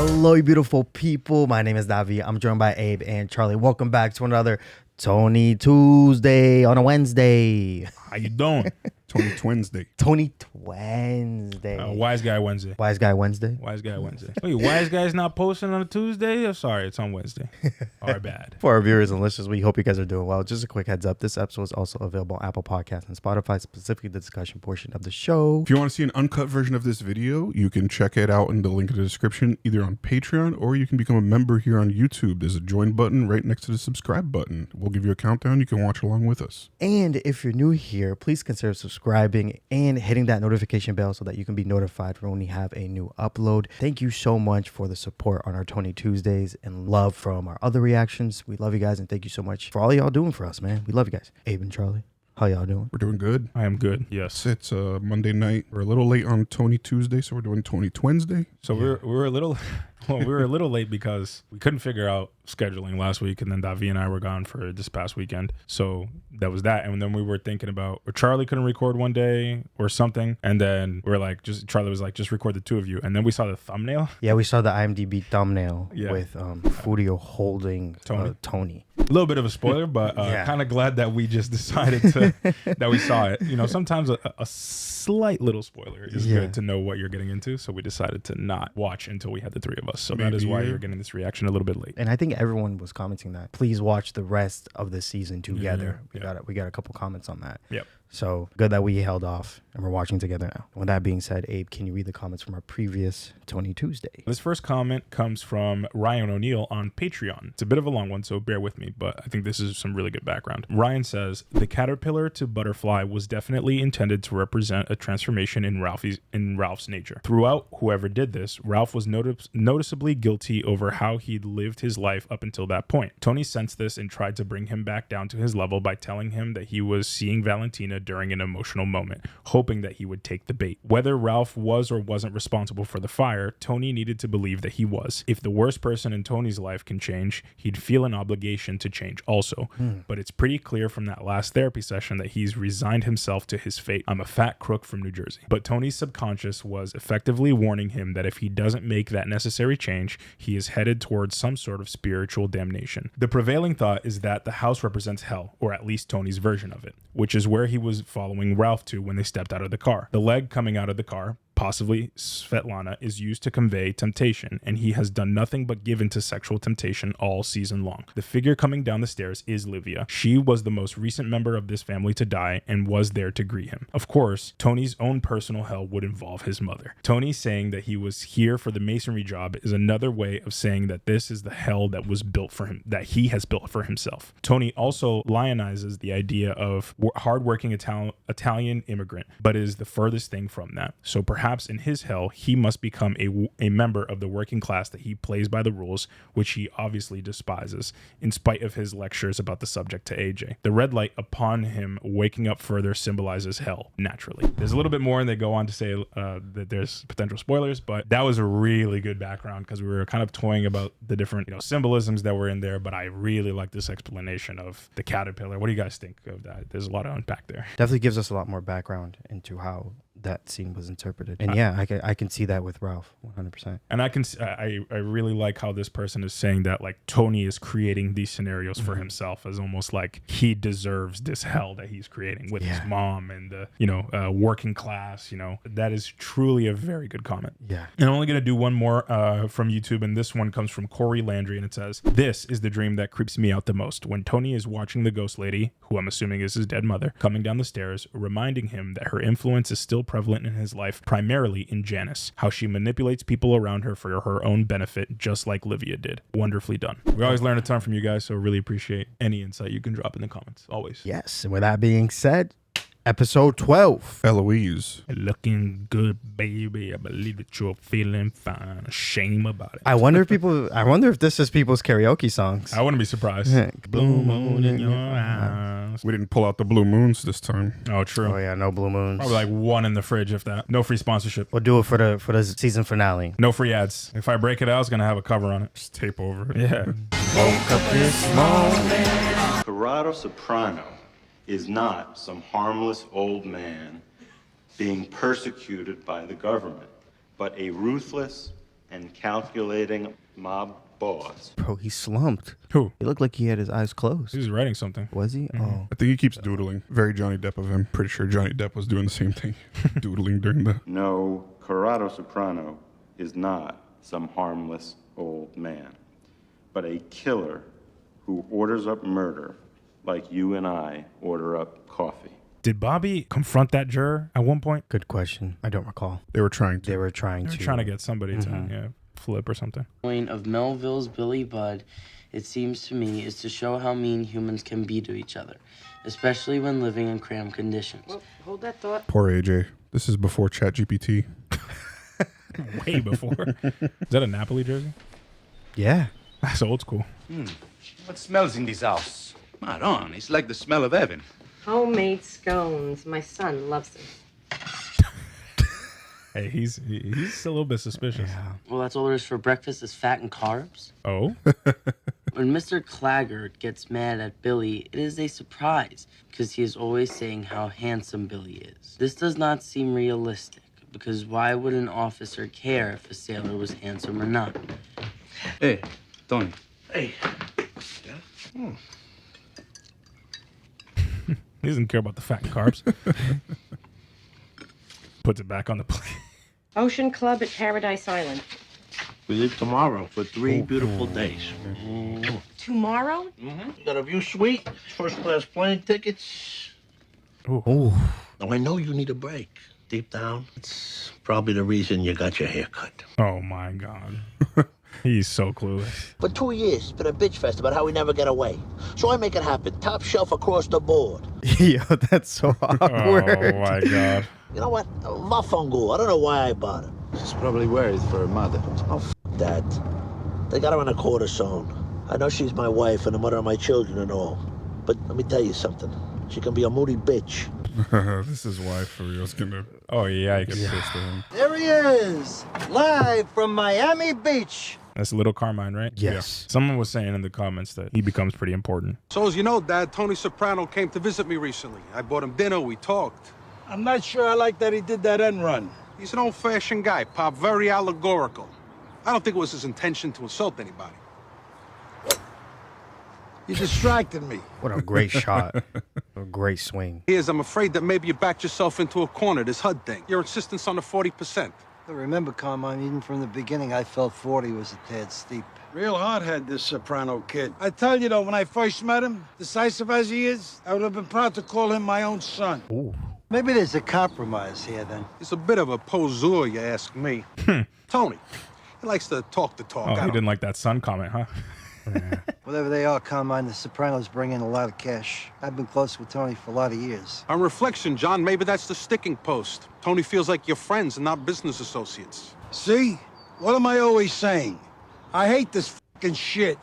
Hello, you beautiful people. My name is Davi. I'm joined by Abe and Charlie. Welcome back to another Tony Tuesday on a Wednesday. How you doing? Tony Twinsday. Tony Wednesday. Wise Guy Wednesday. Wise Guy Wednesday. Wise Guy Wednesday. Wait, Wise Guy's not posting on a Tuesday? Oh, sorry, it's on Wednesday. Our bad. For our viewers and listeners, we hope you guys are doing well. Just a quick heads up. This episode is also available on Apple Podcasts and Spotify, specifically the discussion portion of the show. If you want to see an uncut version of this video, you can check it out in the link in the description, either on Patreon or you can become a member here on YouTube. There's a join button right next to the subscribe button. We'll give you a countdown. You can watch along with us. And if you're new here, please consider subscribing and hitting that notification bell so that you can be notified when we have a new upload. Thank you so much for the support on our Tony Tuesdays and love from our other reactions. We love you guys and thank you so much for all y'all doing for us, man. We love you guys. Abe and Charlie, how y'all doing? We're doing good. I am good. Yes. It's Monday night. We're a little late on Tony Tuesday, so we're doing Tony Twinsday. So we were a little we were a little late because we couldn't figure out scheduling last week, and then Davi and I were gone for this past weekend. So that was that. And then we were thinking about, or Charlie couldn't record one day or something, and then we were like, Charlie was like, just record the two of you. And then we saw the thumbnail. Yeah, we saw the IMDb thumbnail with Furio holding Tony. A little bit of a spoiler, but kind of glad that we just decided that we saw it. You know, sometimes a slight little spoiler is good to know what you're getting into. So we decided to not watch until we had the three of us. So that is why you're getting this reaction a little bit late. And I think everyone was commenting that. Please watch the rest of the season together. We got a couple comments on that. Yep. So good that we held off and we're watching together now. With that being said, Abe, can you read the comments from our previous Tony Tuesday? This first comment comes from Ryan O'Neill on Patreon. It's a bit of a long one, so bear with me, but I think this is some really good background. Ryan says, the caterpillar to butterfly was definitely intended to represent a transformation in Ralph's nature. Throughout, whoever did this, Ralph was noticeably guilty over how he'd lived his life up until that point. Tony sensed this and tried to bring him back down to his level by telling him that he was seeing Valentina during an emotional moment, hoping that he would take the bait. Whether Ralph was or wasn't responsible for the fire, Tony needed to believe that he was. If the worst person in Tony's life can change, he'd feel an obligation to change also. But it's pretty clear from that last therapy session that he's resigned himself to his fate. I'm a fat crook from New Jersey. But Tony's subconscious was effectively warning him that if he doesn't make that necessary change, he is headed towards some sort of spiritual damnation. The prevailing thought is that the house represents hell, or at least Tony's version of it, which is where he was following Ralph to when they stepped out of the car. The leg coming out of the car, possibly Svetlana, is used to convey temptation, and he has done nothing but give into sexual temptation all season long. The figure coming down the stairs is Livia. She was the most recent member of this family to die and was there to greet him. Of course, Tony's own personal hell would involve his mother. Tony saying that he was here for the masonry job is another way of saying that this is the hell that was built for him, that he has built for himself. Tony also lionizes the idea of hardworking Italian immigrant, but is the furthest thing from that. So perhaps in his hell, he must become a member of the working class that he plays by the rules, which he obviously despises, in spite of his lectures about the subject to AJ. The red light upon him waking up further symbolizes hell, naturally. There's a little bit more, and they go on to say that there's potential spoilers, but that was a really good background because we were kind of toying about the different symbolisms that were in there, but I really like this explanation of the caterpillar. What do you guys think of that? There's a lot to unpack there. Definitely gives us a lot more background into how that scene was interpreted. And I can see that with Ralph 100%. And I really like how this person is saying that like Tony is creating these scenarios for himself, as almost like he deserves this hell that he's creating with his mom and the working class. That is truly a very good comment. Yeah. And I'm only gonna do one more from YouTube, and this one comes from Corey Landry, and it says, "This is the dream that creeps me out the most. When Tony is watching the ghost lady, who I'm assuming is his dead mother, coming down the stairs, reminding him that her influence is still prevalent in his life, primarily in Janice, how she manipulates people around her for her own benefit, just like Livia did. Wonderfully done." We always learn a ton from you guys, so really appreciate any insight you can drop in the comments, always. Yes, and with that being said, episode 12. Eloise. Looking good, baby. I believe that you're feeling fine. Shame about it. I wonder if this is people's karaoke songs. I wouldn't be surprised. Blue moon in your eyes. We didn't pull out the blue moons this time. Oh, true. Oh yeah, no blue moons. Probably like one in the fridge, if that. No free sponsorship. We'll do it for the season finale. No free ads. If I break it out, it's gonna have a cover on it. Just tape over it. Yeah. Woke up this morning. Corrado Soprano is not some harmless old man being persecuted by the government, but a ruthless, and calculating mob boss. Bro, he slumped. Who? He looked like he had his eyes closed. He was writing something. Was he? Oh. I think he keeps doodling. Very Johnny Depp of him. Pretty sure Johnny Depp was doing the same thing. Doodling during the... No, Corrado Soprano is not some harmless old man, but a killer who orders up murder like you and I order up coffee. Did Bobby confront that juror at one point? Good question. I don't recall. They were trying to. They were trying They were to. trying to get somebody to flip or something. The point of Melville's Billy Budd, it seems to me, is to show how mean humans can be to each other, especially when living in cramped conditions. Well, hold that thought. Poor AJ. This is before ChatGPT. Way before. Is that a Napoli jersey? Yeah. That's old school. What smells in this house? Maron, it's like the smell of heaven. Homemade scones. My son loves them. Hey, he's a little bit suspicious. Yeah. Well, that's all there is for breakfast is fat and carbs. Oh? When Mr. Claggart gets mad at Billy, it is a surprise, because he is always saying how handsome Billy is. This does not seem realistic, because why would an officer care if a sailor was handsome or not? Hey, Tony. Hey. He doesn't care about the fat and carbs. Puts it back on the plate. Ocean Club at Paradise Island. We leave tomorrow for 3 beautiful days. Tomorrow? Got a view suite, first class plane tickets. Oh. Now, I know you need a break. Deep down, it's probably the reason you got your hair cut. Oh my God. He's so clueless. For 2 years, it's been a bitch fest about how we never get away. So I make it happen. Top shelf across the board. Yo, that's so awkward. Oh my God. You know what? Mafungu. I don't know why I bought it. She's probably worried for her mother. Oh, f that. They got her in a quarter zone. I know she's my wife and the mother of my children and all. But let me tell you something. She can be a moody bitch. This is why Furio's gonna Oh yeah, get pissed at him. There he is, live from Miami Beach. That's little Carmine, right? Yes. Yeah. Someone was saying in the comments that he becomes pretty important. So as you know, Dad, Tony Soprano came to visit me recently. I bought him dinner, we talked. I'm not sure I like that he did that end run. He's an old-fashioned guy, Pop, very allegorical. I don't think it was his intention to insult anybody. You distracted me. What a great shot. A great swing. Here's, I'm afraid that maybe you backed yourself into a corner, this HUD thing. Your insistence on the 40%. But remember, Carmine, even from the beginning, I felt 40 was a tad steep. Real hard-head, this Soprano kid. I tell you, though, when I first met him, decisive as he is, I would have been proud to call him my own son. Ooh. Maybe there's a compromise here, then. He's a bit of a poseur, you ask me. Tony, he likes to talk the talk. Oh, I he don't- didn't like that sun comment, huh? Whatever they are, Carmine, the Sopranos bring in a lot of cash. I've been close with Tony for a lot of years. On reflection, John, maybe that's the sticking post. Tony feels like you're friends and not business associates. See? What am I always saying? I hate this fucking shit.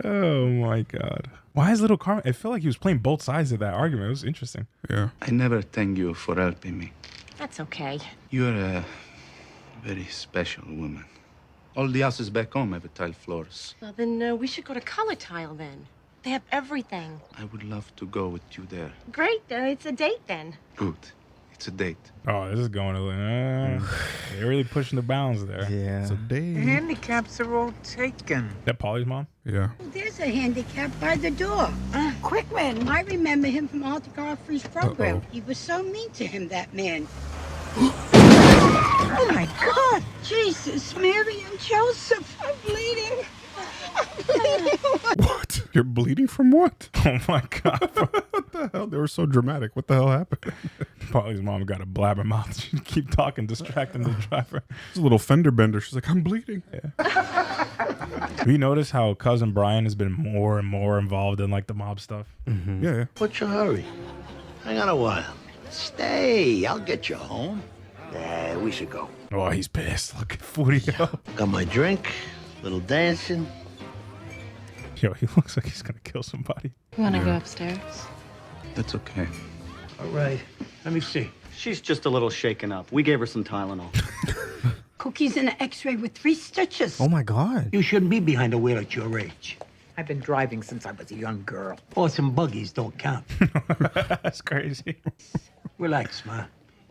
Oh my God. Why is little Carmine? I feel like he was playing both sides of that argument. It was interesting. Yeah. I never thank you for helping me. That's okay. You're a very special woman. All the houses back home have tile floors. Well, then we should go to Color Tile then. They have everything. I would love to go with you there. Great. It's a date then. Good. It's a date. Oh, this is going to they're really pushing the bounds there. Yeah. It's a day. Handicaps are all taken. That Paulie's mom? Yeah. There's a handicap by the door. Quickman. I remember him from Arthur Godfrey's program. He was so mean to him, that man. Oh, my God. Jesus, Mary and Joseph, I'm bleeding. I'm bleeding. What? You're bleeding from what? Oh my God. What the hell? They were so dramatic. What the hell happened? Paulie's mom got a blabbermouth. She keep talking, distracting the driver. It's a little fender bender. She's like, I'm bleeding. Have you notice how cousin Brian has been more and more involved in like the mob stuff? Yeah. What's your hurry? Hang on a while. Stay. I'll get you home. Yeah, we should go. Oh, he's pissed. Look at Furio. Got my drink, little dancing. Yo, he looks like he's gonna kill somebody. You want to go upstairs? That's okay. All right. Let me see. She's just a little shaken up. We gave her some Tylenol. Cookies and an x-ray with 3 stitches. Oh my God. You shouldn't be behind the wheel at your age. I've been driving since I was a young girl. Horse and buggies don't count. That's crazy. Relax, Ma.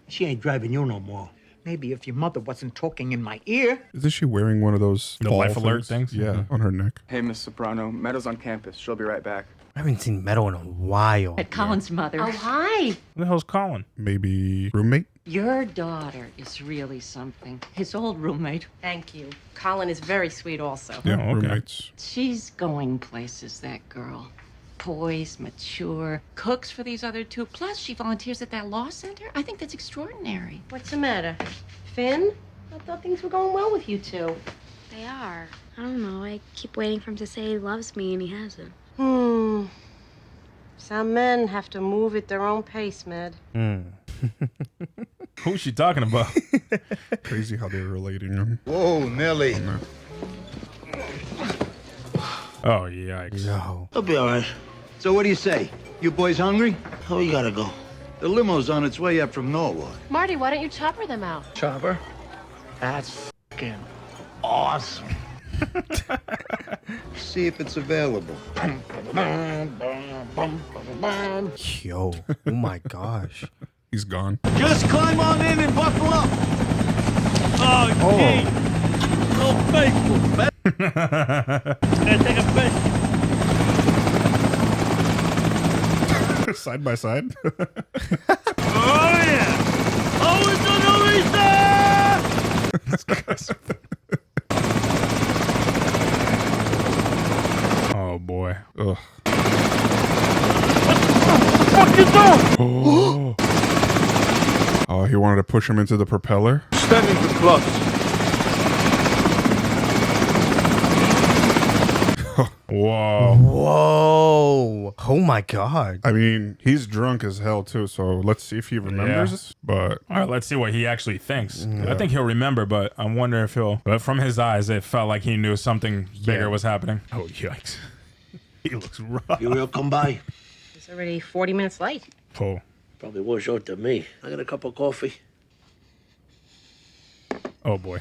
She ain't driving you no more. Maybe if your mother wasn't talking in my ear. Isn't she wearing one of those The fall life alert things? Yeah, on her neck. Hey, Miss Soprano. Meadow's on campus. She'll be right back. I haven't seen Meadow in a while. At Colin's mother. Oh, hi. Who the hell's Colin? Maybe roommate? Your daughter is really something. His old roommate. Thank you. Colin is very sweet also. Yeah, okay. roommates. She's going places, that girl. Poised, mature, cooks for these other two. Plus, she volunteers at that law center. I think that's extraordinary. What's the matter? Finn? I thought things were going well with you two. They are. I don't know. I keep waiting for him to say he loves me, and he hasn't. Some men have to move at their own pace, Med. Who's she talking about? Crazy how they're relating them. Whoa, Nelly. Oh, yikes. Yo. I'll be all right. So what do you say? You boys hungry? Oh, we gotta go. The limo's on its way up from Norwalk. Marty, why don't you chopper them out? Chopper? That's fucking awesome. See if it's available. Yo. Oh my gosh. He's gone. Just climb on in and buckle up. Oh, gee. So faithful. And take a fish. Side by side. Oh, yeah. Oh, it's an Oh, boy. Ugh. What you doing? Oh. Oh, he wanted to push him into the propeller. Standing for close. Whoa. Whoa. Oh my God. I mean, he's drunk as hell too, so let's see if he remembers. But all right, let's see what he actually thinks. I think he'll remember, but I'm wondering if he'll. But from his eyes, it felt like he knew something bigger was happening. Oh, yikes. He looks rough. You will come by? He's already 40 minutes late. Oh. Probably more short than me. I got a cup of coffee. Oh, boy.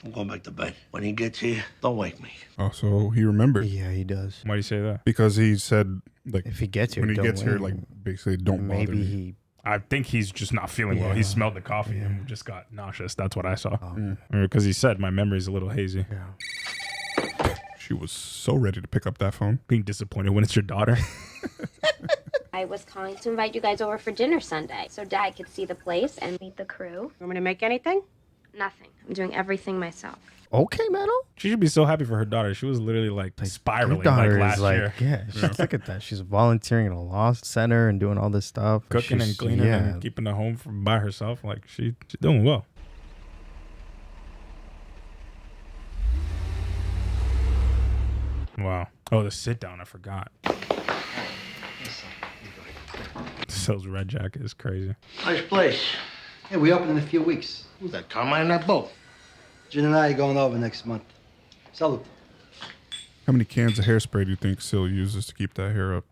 I'm going back to bed. When he gets here, don't wake me. oh, so he remembered. Yeah, he does. Why do you say that? Because he said, like, If he gets here, when he don't gets here, wake like, him. basically, don't bother Maybe me. he. I think he's just not feeling well. He Yeah. smelled the coffee and just got nauseous. That's what I saw. Because he said my memory's a little hazy. Yeah. She was so ready to pick up that phone. Being disappointed when it's your daughter. I was calling to invite you guys over for dinner Sunday so Dad could see the place and meet the crew. You want me to make anything? Nothing. I'm doing everything myself. Okay, Meadow. She should be so happy for her daughter. She was literally like spiraling Your daughter like last is like, year. yeah, she's, look at that. She's volunteering at a law center and doing all this stuff. Cooking She's- and cleaning yeah. and keeping the home by herself. Like she's doing well. Wow. Oh, the sit down. I forgot. Sales red jacket is crazy. Nice place. Hey, we open in a few weeks. Who's that, Carmine, that boat? Jen and I are going over next month. Salute. How many cans of hairspray do you think Sil uses to keep that hair up?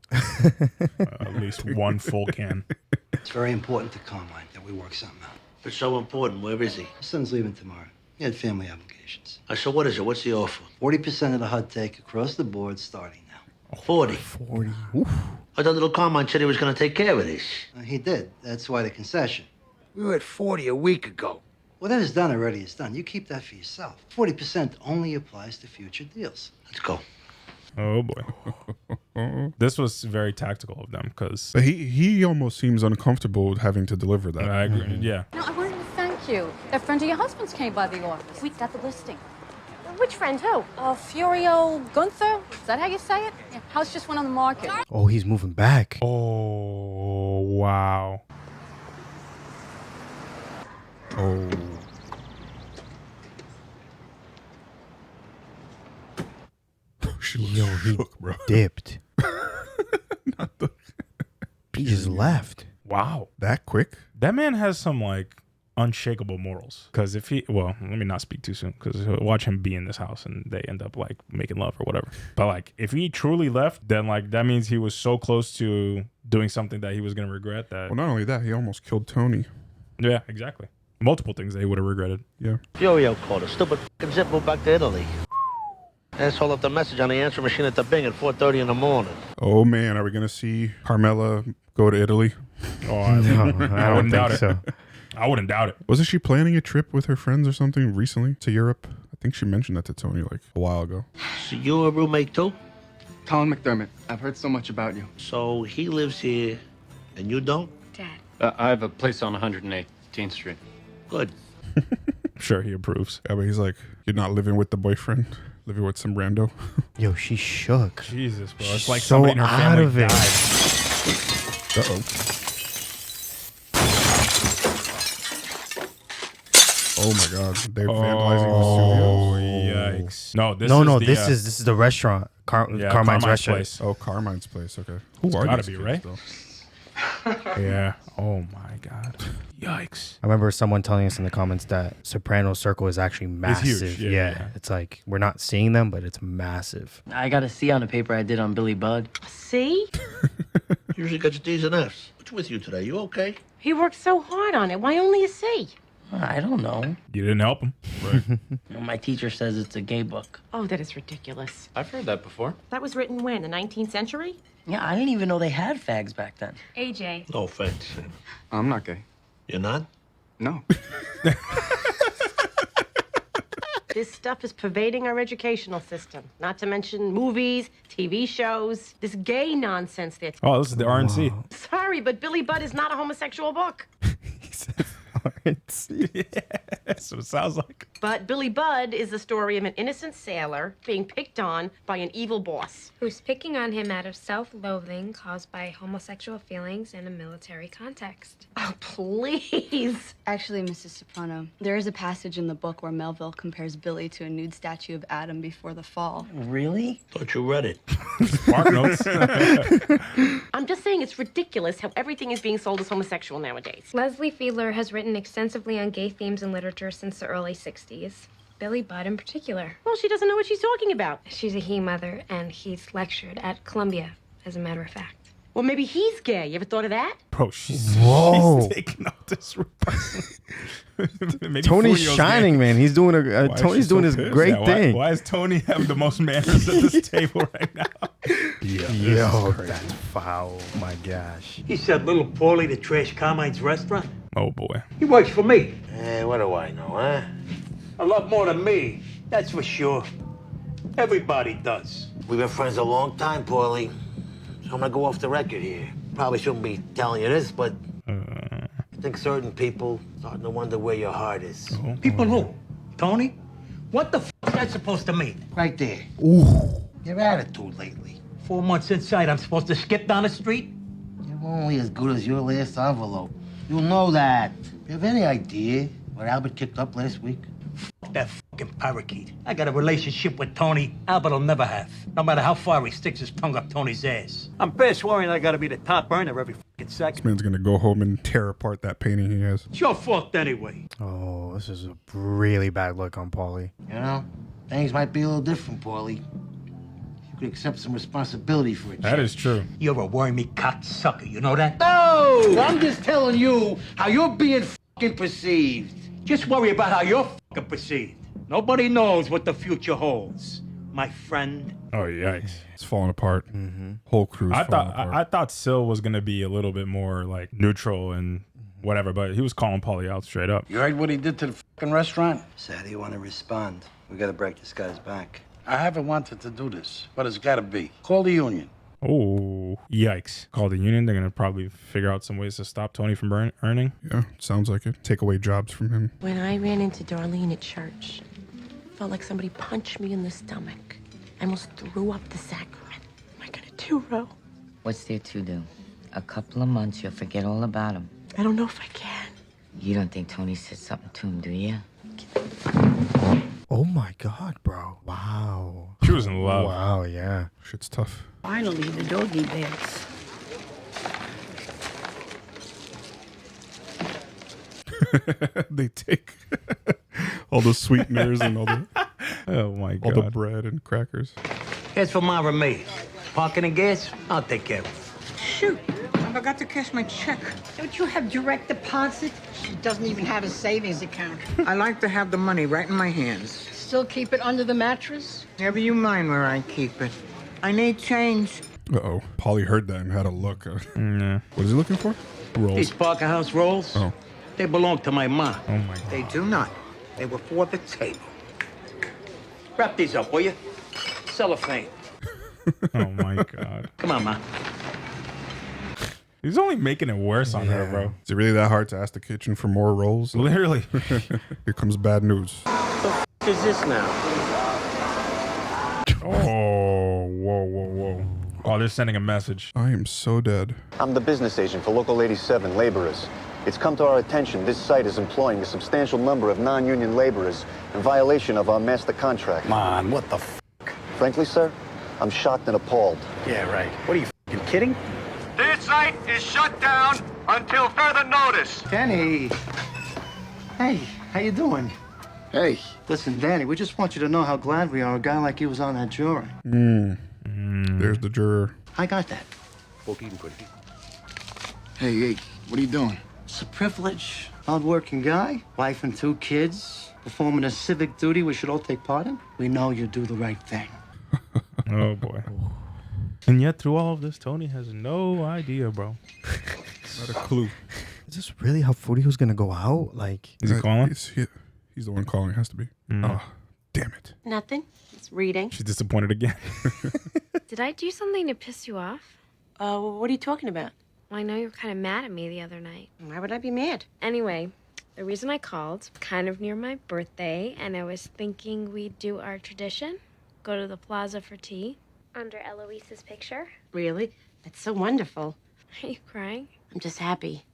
At least one full can. It's very important to Carmine that we work something out. If it's so important, where is he? His son's leaving tomorrow. He had family obligations. So what is it? What's the offer? 40% of the HUD take across the board starting now. 40. 40. I thought little Carmine said he was going to take care of this. He did. That's why the concession. We were at 40 a week ago. Whatever is done already is done. You keep that for yourself. 40% only applies to future deals. Let's go. Oh boy. This was very tactical of them because But he almost seems uncomfortable with having to deliver that. I agree. Yeah. No, I wanted to thank you. That friend of your husband's came by the office. We got the listing. Which friend? Who? Furio Gunther? Is that how you say it? Yeah, house just went on the market. Oh, he's moving back. Oh wow. Oh. She looks Yo, he shook, bro. dipped. He just left. Wow. That quick? That man has some like unshakable morals. Because if he, well, let me not speak too soon. Because watch him be in this house and they end up like making love or whatever. But like, if he truly left, then like that means he was so close to doing something that he was gonna regret. That Well, not only that, he almost killed Tony. yeah, exactly. Multiple things that he would have regretted. Yeah. Furio called us. Stupid f***ing zip moved back to Italy. Asshole left a message on the answering machine at the Bing at 4:30 in the morning. Oh man, are we gonna see Carmela go to Italy? Oh, I No, I wouldn't don't doubt think it. so. I wouldn't doubt it. Wasn't she planning a trip with her friends or something recently to Europe? I think she mentioned that to Tony like a while ago. So you're a roommate too? Colin McDermott. I've heard so much about you. So he lives here, and you don't? Dad. I have a place on 118th Street. Good. I'm sure he approves. Yeah, but he's like, you're not living with the boyfriend, living with some rando. Yo, she shook. Jesus, bro. It's like So somebody in her out family of it. died. Uh-oh. Oh my God! They're vandalizing the studios. Yikes! No, this is the restaurant. Carmine's restaurant. Place. Oh, Carmine's place. Okay, It's are gotta these be kids, right. though? Yeah. Oh my God. Yikes! I remember someone telling us in the comments that Soprano Circle is actually massive. huge. Yeah. It's like we're not seeing them, but it's massive. I got a C on a paper I did on Billy Budd. See? Usually got your D's and F's. What's with you today? You okay? He worked so hard on it. Why only a C? I don't know. You didn't help him. Right. My teacher says it's a gay book. Oh, that is ridiculous. I've heard that before. That was written when? The 19th century? Yeah, I didn't even know they had fags back then. AJ. No offense. I'm not gay. You're not? No. This stuff is pervading our educational system. Not to mention movies, TV shows, this gay nonsense there. Oh, this is the RNC. Sorry, but Billy Budd is not a homosexual book. Yeah, that's what it sounds like. But Billy Budd is the story of an innocent sailor being picked on by an evil boss. Who's picking on him out of self-loathing caused by homosexual feelings in a military context. Oh, please. Actually, Mrs. Soprano, there is a passage in the book where Melville compares Billy to a nude statue of Adam before the fall. Really? Thought you read it. Spark notes. I'm just saying it's ridiculous how everything is being sold as homosexual nowadays. Leslie Fiedler has written extensively on gay themes in literature since the early 60s. Billy Budd in particular. Well, she doesn't know what she's talking about. She's a he mother, and he's lectured at Columbia, as a matter of fact. Well, maybe he's gay. You ever thought of that? Bro, she's taking out this. Tony's shining, man. He's doing Tony's doing his great thing. Why does Tony have the most manners at this table right now? Yo, that's foul. Oh my gosh. He said little Paulie to trash Carmine's restaurant. Oh boy. He works for me. What do I know, huh? A lot more than me, that's for sure. Everybody does. We've been friends a long time, Paulie. So I'm gonna go off the record here. Probably shouldn't be telling you this, but I think certain people starting to wonder where your heart is. People who? Tony? What the f is that supposed to mean? Right there. Ooh. Your attitude lately. 4 months inside, I'm supposed to skip down the street? You're only as good as your last envelope. You'll know that. You have any idea what Albert kicked up last week? F that fucking parakeet. I got a relationship with Tony Albert'll never have. No matter how far he sticks his tongue up Tony's ass. I'm past worrying I gotta be the top earner every fucking This second. man's gonna go home and tear apart that painting he has. It's your fault anyway. Oh, this is a really bad look on Paulie. You know, things might be a little different, Paulie. You could accept some responsibility for it. That is true. You're a wormy cocksucker, you know that? No! I'm just telling you how you're being fucking perceived. Just worry about how you're fucking perceived. Nobody knows what the future holds, my friend. Oh yikes! It's falling apart. Whole crew's falling apart. I thought Syl was gonna be a little bit more like neutral and whatever, but he was calling Paulie out straight up. You heard what he did to the fucking restaurant? So how do you want to respond? We gotta break this guy's back. I haven't wanted to do this, but it's gotta be. Call the union. Oh, yikes. Call the union. They're going to probably figure out some ways to stop Tony from earning. Yeah, sounds like it. Take away jobs from him. When I ran into Darlene at church, it felt like somebody punched me in the stomach. I almost threw up the sacrament. Am I gonna do, Ro? What's there to do? A couple of months, you'll forget all about him. I don't know if I can. You don't think Tony said something to him, do you? Oh my God, bro. Wow. She was in love. Wow, yeah. Shit's tough. Finally, the doggy beds. They take all the sweeteners and all the oh my God, all the bread and crackers. As for Mara May, parking and gas, I'll take care of it. Shoot, I forgot to cash my check. Don't you have direct deposit? She doesn't even have a savings account. I like to have the money right in my hands. Still keep it under the mattress? Never you mind where I keep it. I need change. Uh-oh. Paulie heard that and had a look. Yeah. What is he looking for? Rolls. These Parker House rolls, Oh. They belong to my ma. Oh my God. They do not. They were for the table. Wrap these up, will you? Cellophane. Oh my God. Come on, ma. He's only making it worse on her, bro. Is it really that hard to ask the kitchen for more rolls? Literally. Here comes bad news. What the is this now? Oh, whoa. Oh, they're sending a message. I am so dead. I'm the business agent for Local 87 laborers. It's come to our attention this site is employing a substantial number of non-union laborers in violation of our master contract. Man, what the f***? Frankly, sir, I'm shocked and appalled. Yeah, right. What are you f***ing kidding? This site is shut down until further notice. Danny. Hey, how you doing? Hey. Listen, Danny, we just want you to know how glad we are a guy like you was on that jury. There's the juror. I got that. Hey, what are you doing? It's a privilege. Hard-working guy, wife and 2 kids, performing a civic duty we should all take part in. We know you do the right thing. Oh, boy. And yet, through all of this, Tony has no idea, bro. Not a clue. Is this really how Furio's gonna go out? Like, is he calling? He's the one calling. It has to be. Oh, damn it. Nothing. It's reading. She's disappointed again. Did I do something to piss you off? What are you talking about? Well, I know you were kind of mad at me the other night. Why would I be mad? Anyway, the reason I called, kind of near my birthday, and I was thinking we'd do our tradition, go to the plaza for tea. Under Eloise's picture? Really? That's so wonderful. Are you crying? I'm just happy.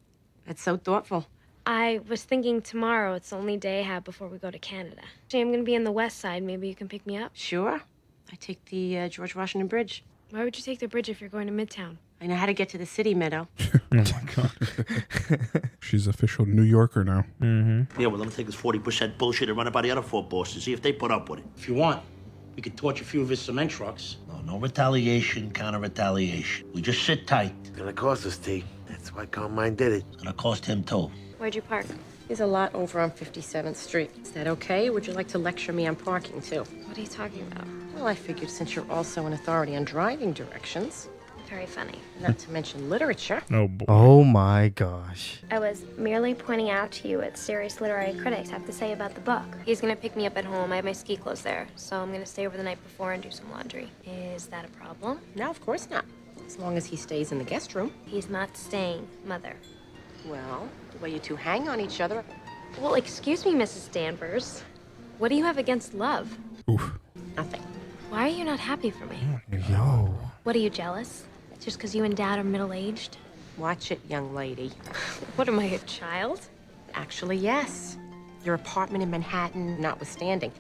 That's so thoughtful. I was thinking tomorrow, it's the only day I have before we go to Canada. Actually, I'm going to be in the west side. Maybe you can pick me up? Sure. I take the George Washington Bridge. Why would you take the bridge if you're going to Midtown? I know how to get to the city, Meadow. Oh, my God. She's official New Yorker now. Mm-hmm. Yeah, well, let me take this 40% bullshit and run it by the other 4 bosses, see if they put up with it. If you want, we could torch a few of his cement trucks. No retaliation, counter-retaliation. We just sit tight. It's gonna cost us, T. That's why Carmine did it. It's gonna cost him, too. Where'd you park? There's a lot over on 57th Street. Is that okay? Would you like to lecture me on parking, too? What are you talking about? Well, I figured since you're also an authority on driving directions, Very funny. not to mention literature. Oh, boy. oh my gosh. I was merely pointing out to you what serious literary critics have to say about the book. He's going to pick me up at home. I have my ski clothes there, so I'm going to stay over the night before and do some laundry. Is that a problem? No, of course not. As long as he stays in the guest room. He's not staying, Mother. Well, the way you two hang on each other. Well, excuse me, Mrs. Danvers. What do you have against love? Oof. Nothing. Why are you not happy for me? Yo. What, are you jealous? Just because you and Dad are middle-aged? Watch it, young lady. What, am I, a child? Actually, yes. Your apartment in Manhattan notwithstanding.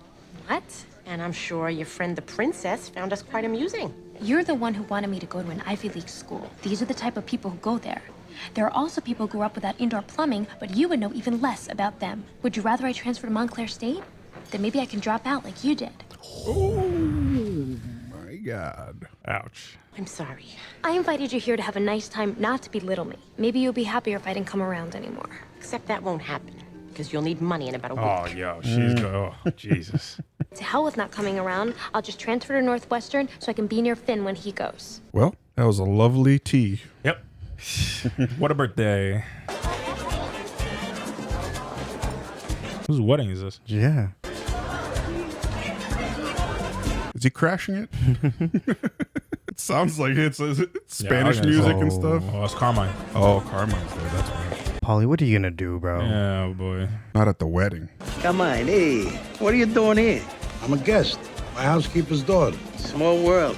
What? And I'm sure your friend the princess found us quite amusing. You're the one who wanted me to go to an Ivy League school. These are the type of people who go there. There are also people who grew up without indoor plumbing, but you would know even less about them. Would you rather I transfer to Montclair State? Then maybe I can drop out like you did. Oh, my God. Ouch. I'm sorry. I invited you here to have a nice time, not to belittle me. Maybe you'll be happier if I didn't come around anymore. Except that won't happen, because you'll need money in about a week. Oh, yo, she's oh, Jesus. To hell with not coming around. I'll just transfer to Northwestern so I can be near Finn when he goes. Well, that was a lovely tea. Yep. What a birthday. Whose wedding is this? Yeah. Is he crashing it? It sounds like it's Spanish Yeah, music and stuff. Oh, it's Carmine. Oh, Carmine's there. That's right. Paulie, what are you gonna do, bro? Yeah, oh boy. Not at the wedding. Come on, hey. What are you doing here? I'm a guest. My housekeeper's daughter. Small world.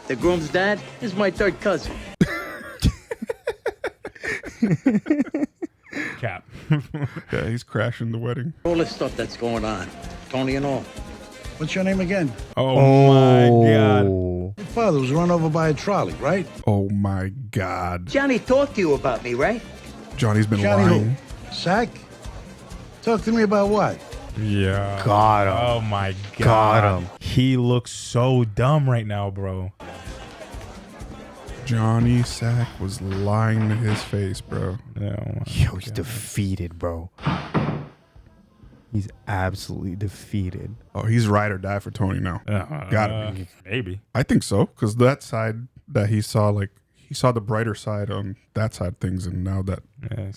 The groom's dad is my third cousin. Cap. Yeah, he's crashing the wedding. All this stuff that's going on. Tony and all. What's your name again? Oh, my God. Your father was run over by a trolley, right? Oh, my God. Johnny talked to you about me, right? Johnny's been Johnny lying. who? Sack? Talk to me about what? Yeah. Got him. Oh, my God. Got him. He looks so dumb right now, bro. Johnny Sack was lying to his face, bro. Oh, Yo, he's defeated, bro. He's absolutely defeated. Oh, he's ride or die for Tony now. Gotta be. Maybe. I think so, because that side that he saw, like, he saw the brighter side on that side of things, and now that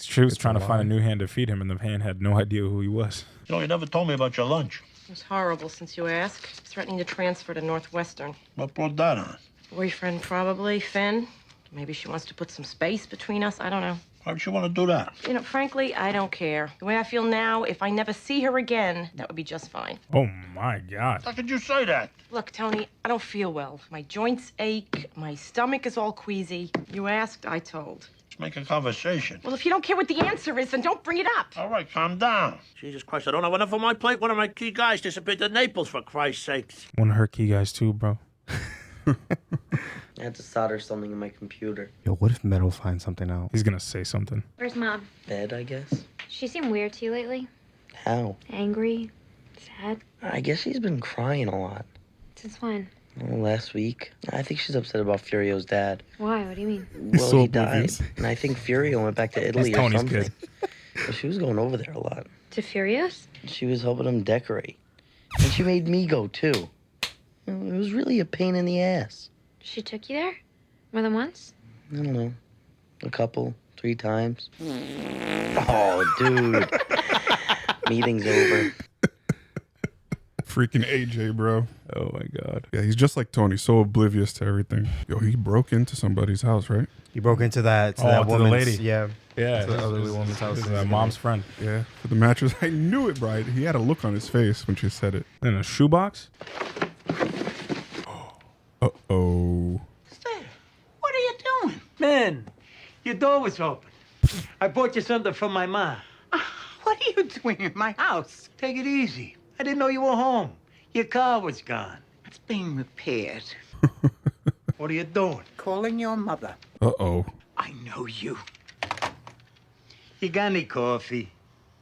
she was trying to find a new hand to feed him, and the hand had no idea who he was. You know, you never told me about your lunch. It was horrible since you asked. Threatening to transfer to Northwestern. What brought that on? Boyfriend, probably. Finn. Maybe she wants to put some space between us. I don't know. Why would you want to do that? You know, frankly, I don't care. The way I feel now, if I never see her again, that would be just fine. Oh, my God. How could you say that? Look, Tony, I don't feel well. My joints ache. My stomach is all queasy. You asked, I told. Let's make a conversation. Well, if you don't care what the answer is, then don't bring it up. All right, calm down. Jesus Christ, I don't have enough on my plate. One of my key guys disappeared to Naples, for Christ's sake. One of her key guys, too, bro. I had to solder something in my computer. Yo, what if Metal finds something out? He's gonna say something. Where's Mom? Bed, I guess. She seemed weird to you lately? How? Angry? Sad? I guess she's been crying a lot. Since when? Well, last week. I think she's upset about Furio's dad. Why? What do you mean? Well, he died. And I think Furio went back to Italy or Tony's something. kid. Well, she was going over there a lot. To Furio's? She was helping him decorate. And she made me go, too. It was really a pain in the ass. She took you there? More than once? I don't know. A couple, 3 times. Oh, dude. Meeting's over. freaking AJ, bro. Oh my God. Yeah, he's just like Tony, so oblivious to everything. Yo, he broke into somebody's house, right? He broke into that, to woman's, the lady. Yeah. Yeah. To the elderly woman's house. This is mom's friend. Yeah, for the mattress. I knew it, Brian. He had a look on his face when she said it. In a shoebox? Uh-oh. What are you doing? Man, your door was open. I bought you something from my ma. What are you doing in my house? Take it easy. I didn't know you were home. Your car was gone. It's being repaired. What are you doing? Calling your mother. Uh-oh. I know you. You got any coffee?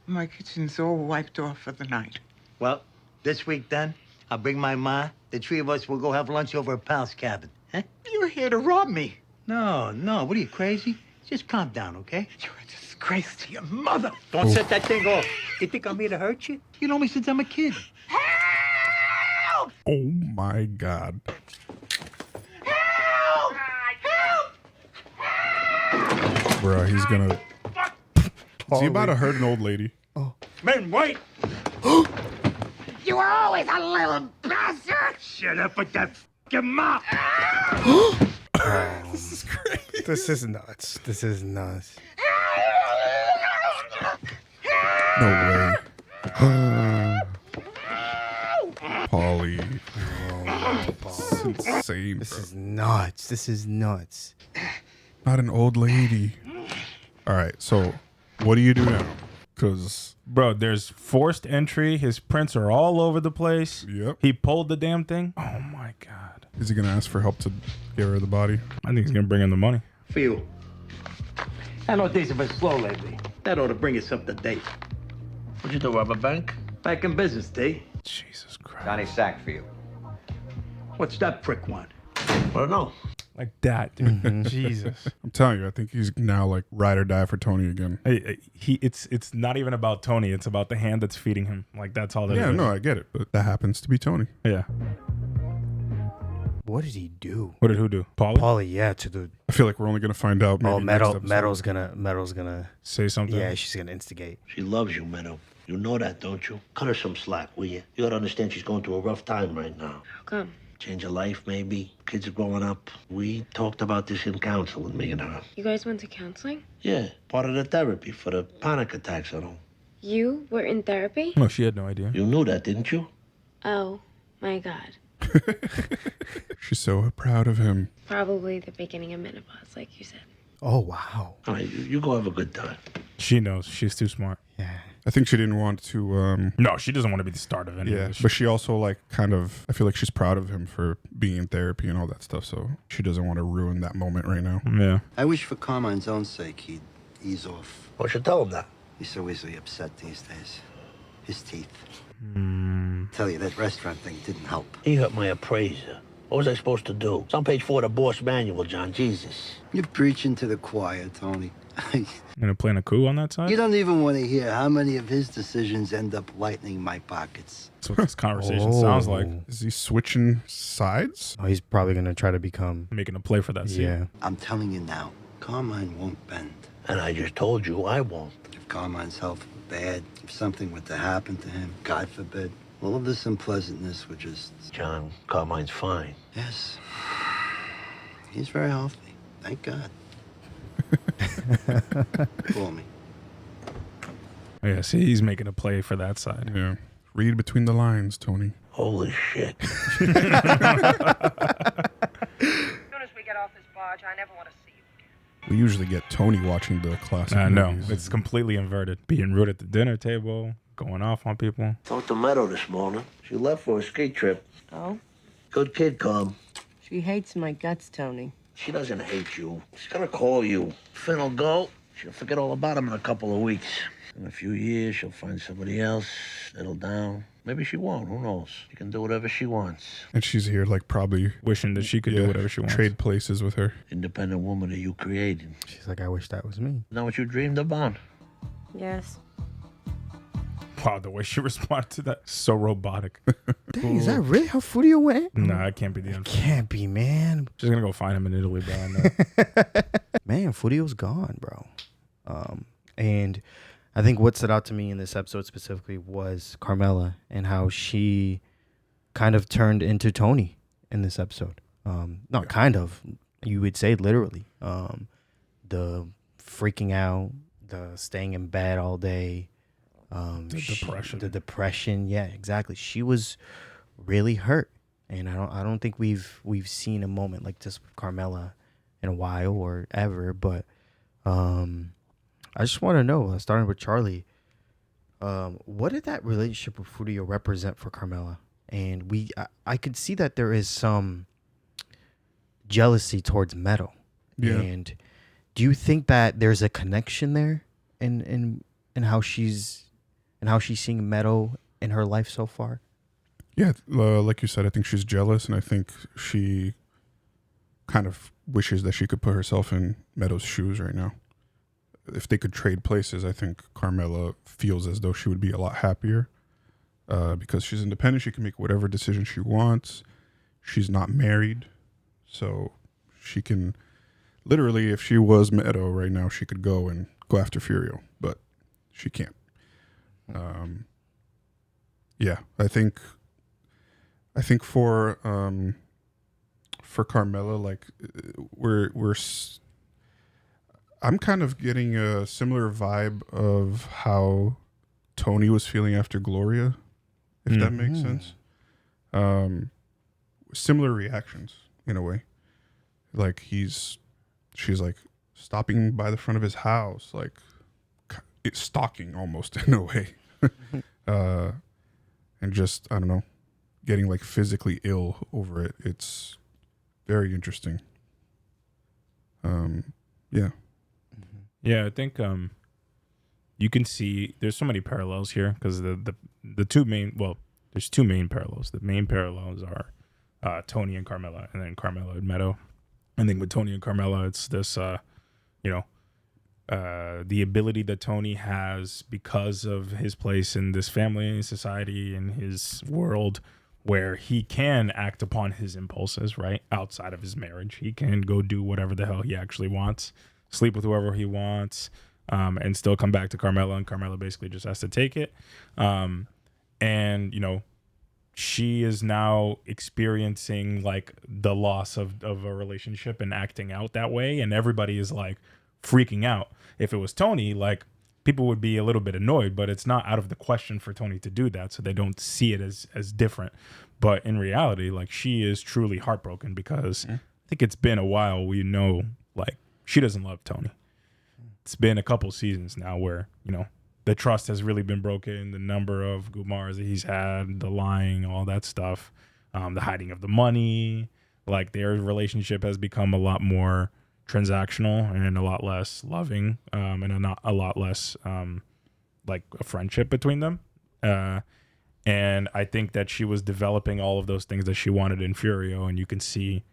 My kitchen's all wiped off for the night. Well, this week then, I'll bring my ma. The 3 of us will go have lunch over at Pal's cabin. Huh? You're here to rob me. No. What are you, crazy? Just calm down, okay? You're a disgrace to your mother. Don't set that thing off. You think I'm here to hurt you? You know me since I'm a kid. Help! Oh, my God. Help! Help! Bro, he's gonna... Is he about to hurt an old lady? Men, wait! You were always a little bastard! Shut up with that f***ing mouth! This is crazy. This is nuts. This is nuts. No way. Paulie. This is insane, This bro. is nuts. This is nuts. Not an old lady. All right, so what do you do now? Because... Bro, there's forced entry. His prints are all over the place. Yep. He pulled the damn thing. Oh my God. Is he going to ask for help to get rid of the body? I think he's going to bring in the money. For you. I know things have been slow lately. That ought to bring us up to date. What'd you do, rob a bank? Back in business, D. Jesus Christ. Johnny sacked for you. What's that prick want? I don't know. Like that, dude. Jesus. I'm telling you, I think he's now like ride or die for Tony again. It's not even about Tony. It's about the hand that's feeding him. Like that's all that Yeah, is. no, I get it. But that happens to be Tony. Yeah. What did he do? What did who do? Paulie? Paulie, yeah, to the... I feel like we're only going to find out. Maybe next episode. Metal's gonna say something. Yeah, she's gonna instigate. She loves you, Meadow. You know that, don't you? Cut her some slack, will you? You gotta understand she's going through a rough time right now. How come? Change her life, maybe. Kids are growing up. We talked about this in counseling, me and her. You guys went to counseling? Yeah, part of the therapy for the panic attacks and all. You were in therapy? No, she had no idea. You knew that, didn't you? Oh, my God. She's so proud of him. Probably the beginning of menopause, like you said. Oh, wow. All right, you go have a good time. She knows. She's too smart. Yeah. I think she didn't want to... No, she doesn't want to be the start of any of this. But she also like kind of... I feel like she's proud of him for being in therapy and all that stuff. So she doesn't want to ruin that moment right now. Yeah. I wish for Carmine's own sake he'd ease off. Why should tell him that? He's so easily upset these days. His teeth. Tell you, that restaurant thing didn't help. He hurt my appraiser. What was I supposed to do? It's on page 4 of the boss manual, John. Jesus. You're preaching to the choir, Tony. I'm gonna plan a coup on that side. You don't even want to hear how many of his decisions end up lightening my pockets. That's what this conversation sounds like. Is he switching sides? Oh, he's probably gonna try to become making a play for that seat. Yeah. I'm telling you now, Carmine won't bend. And I just told you I won't. If Carmine's health were bad, if something were to happen to him, God forbid, all of this unpleasantness would just... John, Carmine's fine. Yes. He's very healthy. Thank God. Call me. Yeah, see, he's making a play for that side. Yeah. Read between the lines, Tony. Holy shit. As soon as we get off this barge, I never want to see you. We usually get Tony watching the classic No, movies. it's completely inverted. Being rude at the dinner table, going off on people. Talked to Meadow this morning. She left for a ski trip. Oh? Good kid, Carm. She hates my guts, Tony. She doesn't hate you. She's gonna call you. Finn will go. She'll forget all about him in a couple of weeks. In a few years, she'll find somebody else, settle down. Maybe she won't. Who knows? She can do whatever she wants. And she's here, like, probably wishing that she could do whatever she wants. Trade places with her. Independent woman that you created. She's like, I wish that was me. Isn't that what you dreamed about? Yes. Wow, the way she responded to that, so robotic. Dang, is that really how Furio went? Nah, it can't be the end. Can't be, man. She's gonna go find him in Italy, bro. I know. Man, Furio's gone, bro. And I think what stood out to me in this episode specifically was Carmela and how she kind of turned into Tony in this episode. Not kind of, you would say literally. The freaking out, the staying in bed all day. The depression. Yeah, exactly. She was really hurt. And I don't think we've seen a moment like this with Carmela in a while or ever, but I just want to know, starting with Charlie, what did that relationship with Furio represent for Carmela? And I could see that there is some jealousy towards Meadow. Yeah. And do you think that there's a connection there in how she's seeing Meadow in her life so far? Yeah, like you said, I think she's jealous, and I think she kind of wishes that she could put herself in Meadow's shoes right now. If they could trade places, I think Carmela feels as though she would be a lot happier because she's independent. She can make whatever decision she wants. She's not married, so she can literally, if she was Meadow right now, she could go after Furio, but she can't. Yeah, I think for Carmela, like I'm kind of getting a similar vibe of how Tony was feeling after Gloria, if that makes sense. Similar reactions in a way. Like she's like stopping by the front of his house, like it's stalking almost in a way. And just, I don't know, getting like physically ill over it. It's very interesting. Yeah. Yeah, I think you can see there's so many parallels here because the two main, well, there's two main parallels. The main parallels are Tony and Carmela, and then Carmela and Meadow. I think with Tony and Carmela, it's this, the ability that Tony has because of his place in this family, society, in his world, where he can act upon his impulses, right? Outside of his marriage, he can go do whatever the hell he actually wants, sleep with whoever he wants, and still come back to Carmela, and Carmela basically just has to take it. And, she is now experiencing like the loss of a relationship and acting out that way. And everybody is like freaking out. If it was Tony, like people would be a little bit annoyed, but it's not out of the question for Tony to do that. So they don't see it as different. But in reality, like she is truly heartbroken because I think it's been a while. We know like she doesn't love Tony. It's been a couple seasons now where, the trust has really been broken. The number of Gumars that he's had, the lying, all that stuff, the hiding of the money, like their relationship has become a lot more transactional and a lot less loving, and a lot less like a friendship between them. And I think that she was developing all of those things that she wanted in Furio, and you can see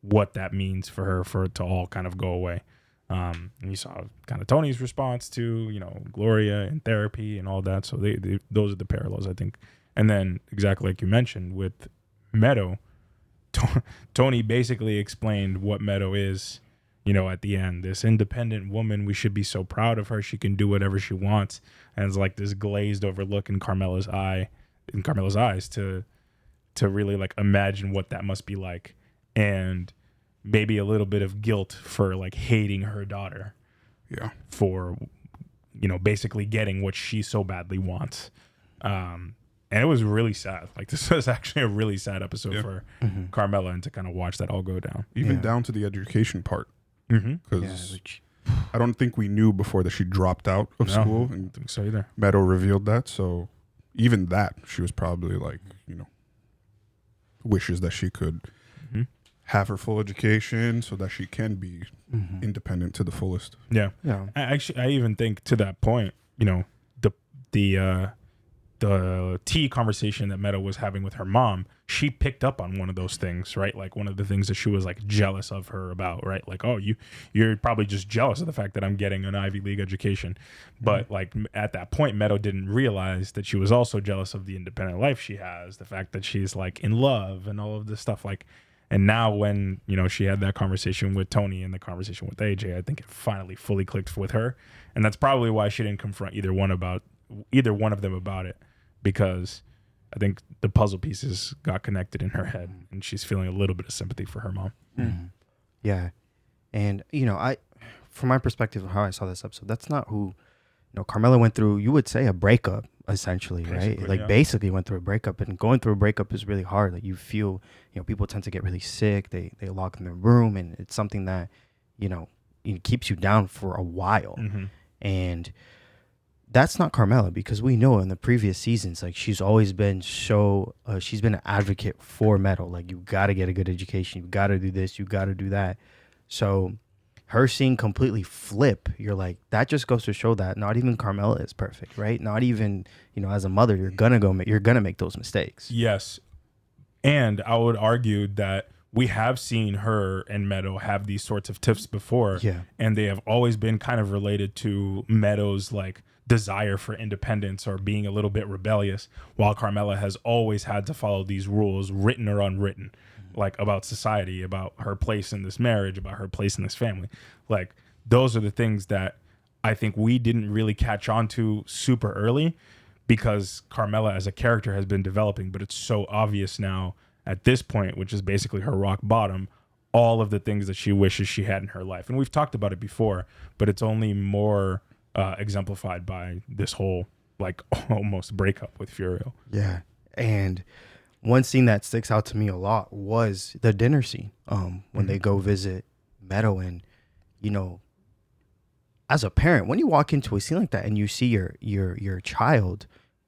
what that means for her, for it to all kind of go away. And you saw kind of Tony's response to, you know, Gloria and therapy and all that. So those are the parallels, I think. And then exactly like you mentioned with Meadow, Tony basically explained what Meadow is, you know, at the end. This independent woman, we should be so proud of her. She can do whatever she wants. And it's like this glazed over look in Carmela's eyes to really like imagine what that must be like. And maybe a little bit of guilt for like hating her daughter. Yeah. For, you know, basically getting what she so badly wants. And it was really sad. Like, this was actually a really sad episode for Carmela, and to kind of watch that all go down. Even down to the education part. Mm-hmm. Because I don't think we knew before that she dropped out of school. I don't think so either. Meadow revealed that. So even that, she was probably like, you know, wishes that she could have her full education so that she can be independent to the fullest. Yeah. I even think to that point, you know, the tea conversation that Meadow was having with her mom, she picked up on one of those things, right? Like one of the things that she was like jealous of her about, right? Like, oh, you're probably just jealous of the fact that I'm getting an Ivy League education. But like at that point, Meadow didn't realize that she was also jealous of the independent life she has, the fact that she's like in love and all of this stuff. Like, and now when, you know, she had that conversation with Tony and the conversation with AJ, I think it finally fully clicked with her. And that's probably why she didn't confront either one of them about it. Because I think the puzzle pieces got connected in her head, and she's feeling a little bit of sympathy for her mom. Yeah. And, you know, from my perspective of how I saw this episode, that's not who, you know, Carmela went through, you would say a breakup, essentially, right? Like, basically went through a breakup, and going through a breakup is really hard. Like, you feel, you know, people tend to get really sick. They lock in their room, and it's something that, you know, it keeps you down for a while. And that's not Carmela, because we know in the previous seasons, like, she's always been she's been an advocate for Meadow. Like, you got to get a good education. You got to do this. You got to do that. So her seeing completely flip, you're like, that just goes to show that not even Carmela is perfect, right? Not even, you know, as a mother, you're going to make those mistakes. Yes. And I would argue that we have seen her and Meadow have these sorts of tiffs before. Yeah. And they have always been kind of related to Meadow's, like, desire for independence or being a little bit rebellious, while Carmela has always had to follow these rules, written or unwritten, like about society, about her place in this marriage, about her place in this family. Like, those are the things that I think we didn't really catch on to super early, because Carmela as a character has been developing, but it's so obvious now at this point, which is basically her rock bottom, all of the things that she wishes she had in her life. And we've talked about it before, but it's only more exemplified by this whole, like, almost breakup with Furio. Yeah. And one scene that sticks out to me a lot was the dinner scene, when they go visit Meadow. And, you know, as a parent, when you walk into a scene like that and you see your child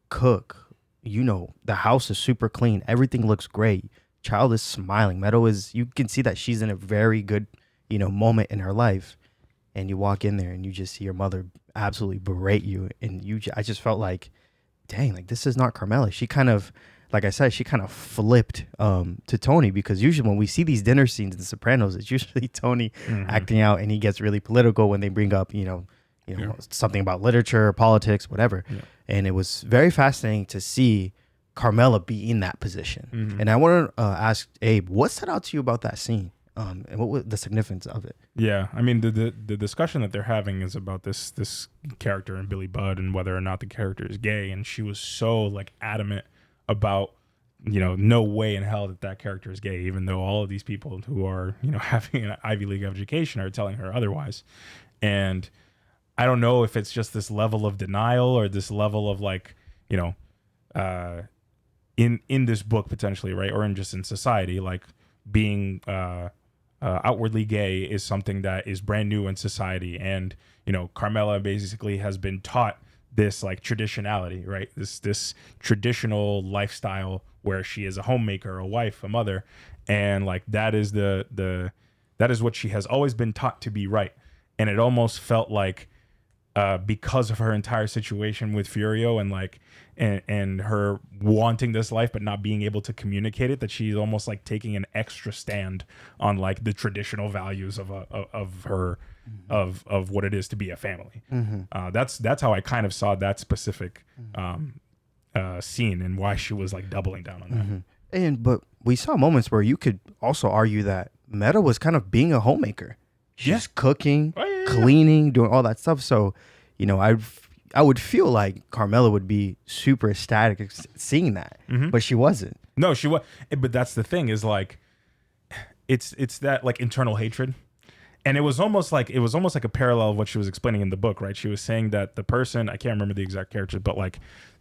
cook, you know, the house is super clean, everything looks great, child is smiling, Meadow is, you can see that she's in a very good, you know, moment in her life. And you walk in there and you just see your mother absolutely berate you. And I just felt like, dang, like, this is not Carmela. She kind of, like I said, she kind of flipped to Tony, because usually when we see these dinner scenes in The Sopranos, it's usually Tony acting out, and he gets really political when they bring up, you know, something about literature, politics, whatever. Yeah. And it was very fascinating to see Carmela be in that position. And I want to ask Abe, what stood out to you about that scene? And what was the significance of it? Yeah, I mean, the discussion that they're having is about this character in Billy Budd and whether or not the character is gay, and she was so, like, adamant about, you know, no way in hell that character is gay, even though all of these people who are, you know, having an Ivy League education are telling her otherwise. And I don't know if it's just this level of denial or this level of, like, you know, in this book potentially, right, or in society, like, being outwardly gay is something that is brand new in society. And, you know, Carmela basically has been taught this, like, traditionality, right? This traditional lifestyle where she is a homemaker, a wife, a mother. And, like, that is that is what she has always been taught to be right. And it almost felt like because of her entire situation with Furio and like and her wanting this life but not being able to communicate it, that she's almost like taking an extra stand on like the traditional values of her of what it is to be a family. That's how I kind of saw that specific scene and why she was like doubling down on that. But we saw moments where you could also argue that Meta was kind of being a homemaker. She's cooking, cleaning, doing all that stuff. So, you know, I would feel like Carmela would be super ecstatic seeing that, but she wasn't. No, she was. But that's the thing is like, it's that like internal hatred, and it was almost like a parallel of what she was explaining in the book, right? She was saying that the person, I can't remember the exact character, but like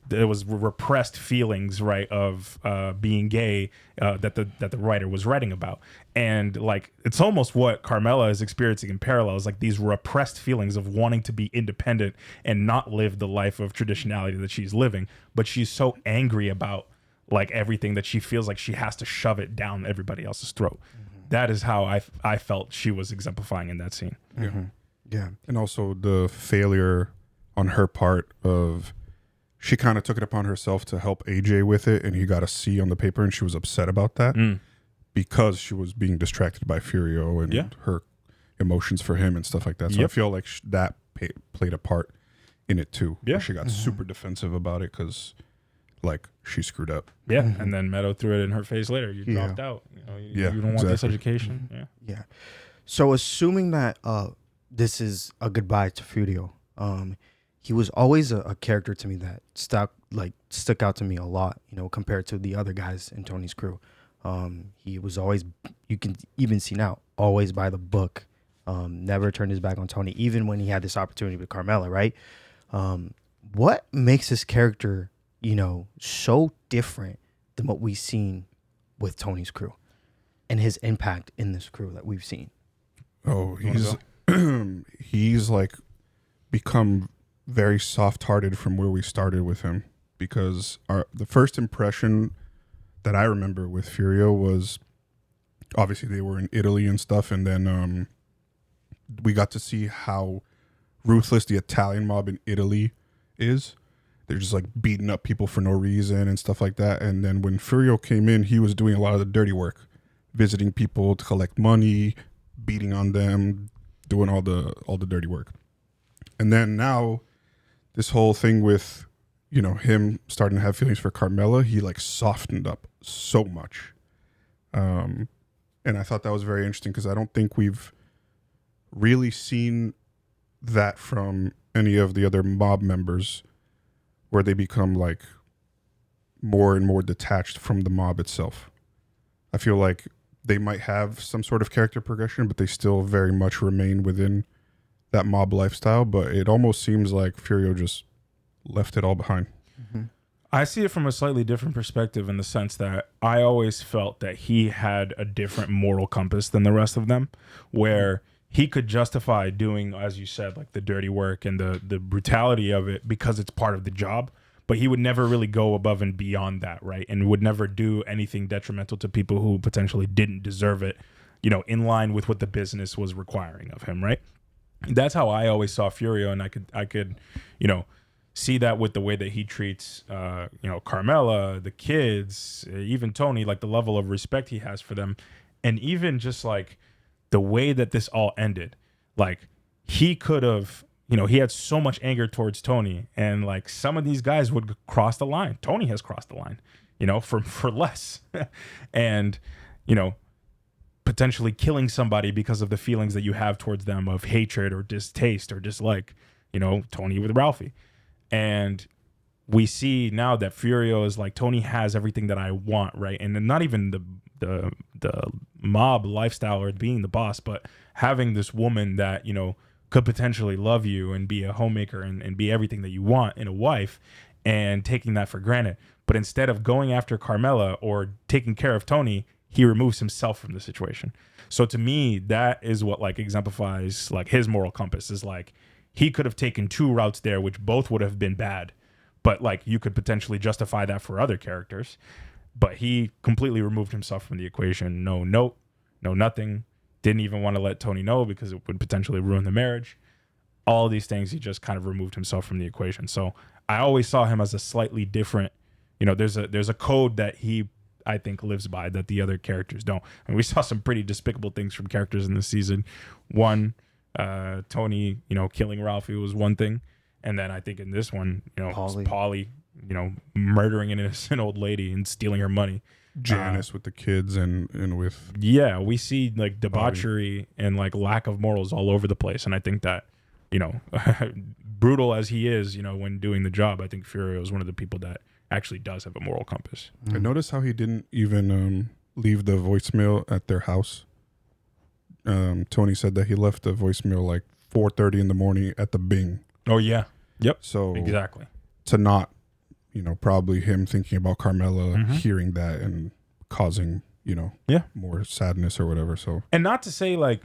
there was repressed feelings, right, of being gay that the writer was writing about, and like it's almost what Carmela is experiencing in parallel, is like these repressed feelings of wanting to be independent and not live the life of traditionality that she's living, but she's so angry about like everything that she feels like she has to shove it down everybody else's throat. That is how I felt she was exemplifying in that scene. Yeah. And also the failure on her part of, she kind of took it upon herself to help AJ with it, and he got a C on the paper, and she was upset about that because she was being distracted by Furio and her emotions for him and stuff like that. So I feel like that played a part in it too. Yeah, she got super defensive about it because like she screwed up. Yeah, and then Meadow threw it in her face later. You dropped out. You know, you don't want this education. Yeah. So assuming that this is a goodbye to Furio, he was always a character to me that stuck out to me a lot, you know, compared to the other guys in Tony's crew. He was always, you can even see now, always by the book, never turned his back on Tony, even when he had this opportunity with Carmela, right? What makes this character, you know, so different than what we've seen with Tony's crew and his impact in this crew that we've seen? Oh, he's like become very soft-hearted from where we started with him, because the first impression that I remember with Furio was obviously they were in Italy and stuff, and then we got to see how ruthless the Italian mob in Italy is. They're just like beating up people for no reason and stuff like that. And then when Furio came in, he was doing a lot of the dirty work, visiting people to collect money, beating on them, doing all the dirty work. And then now this whole thing with, you know, him starting to have feelings for Carmela, he like softened up so much. And I thought that was very interesting because I don't think we've really seen that from any of the other mob members, where they become like more and more detached from the mob itself. I feel like they might have some sort of character progression, but they still very much remain within that mob lifestyle. But it almost seems like Furio just left it all behind. I see it from a slightly different perspective, in the sense that I always felt that he had a different moral compass than the rest of them, where he could justify doing, as you said, like the dirty work and the brutality of it because it's part of the job, but he would never really go above and beyond that, right? And would never do anything detrimental to people who potentially didn't deserve it, you know, in line with what the business was requiring of him, right? That's how I always saw Furio, and I could, you know, see that with the way that he treats, you know, Carmela, the kids, even Tony, like the level of respect he has for them, and even just like the way that this all ended. Like he could have, you know, he had so much anger towards Tony, and like some of these guys would cross the line. Tony has crossed the line, you know, for less, and, you know, potentially killing somebody because of the feelings that you have towards them of hatred or distaste or dislike, you know, Tony with Ralphie. And we see now that Furio is like, Tony has everything that I want, right? And then not even the mob lifestyle or being the boss, but having this woman that, you know, could potentially love you and be a homemaker and be everything that you want in a wife, and taking that for granted. But instead of going after Carmela or taking care of Tony, he removes himself from the situation. So to me, that is what like exemplifies like his moral compass, is like he could have taken two routes there, which both would have been bad, but like you could potentially justify that for other characters. But he completely removed himself from the equation. No note, no nothing. Didn't even want to let Tony know because it would potentially ruin the marriage. all these things, he just kind of removed himself from the equation. So I always saw him as a slightly different, there's a code that he, I think, lives by that the other characters don't. And we saw some pretty despicable things from characters in this season. One, Tony, killing Ralphie was one thing. And then I think in this one, Paulie, murdering an innocent old lady and stealing her money. Janice with the kids and with we see like debauchery and like lack of morals all over the place. And I think that, brutal as he is, when doing the job, I think Furio is one of the people that actually does have a moral compass. I noticed how he didn't even leave the voicemail at their house. Tony said that he left the voicemail like 4:30 in the morning at the Bing. Oh yeah. Yep. So exactly. To not, probably him thinking about Carmela, hearing that and causing, more sadness or whatever. So, and not to say like,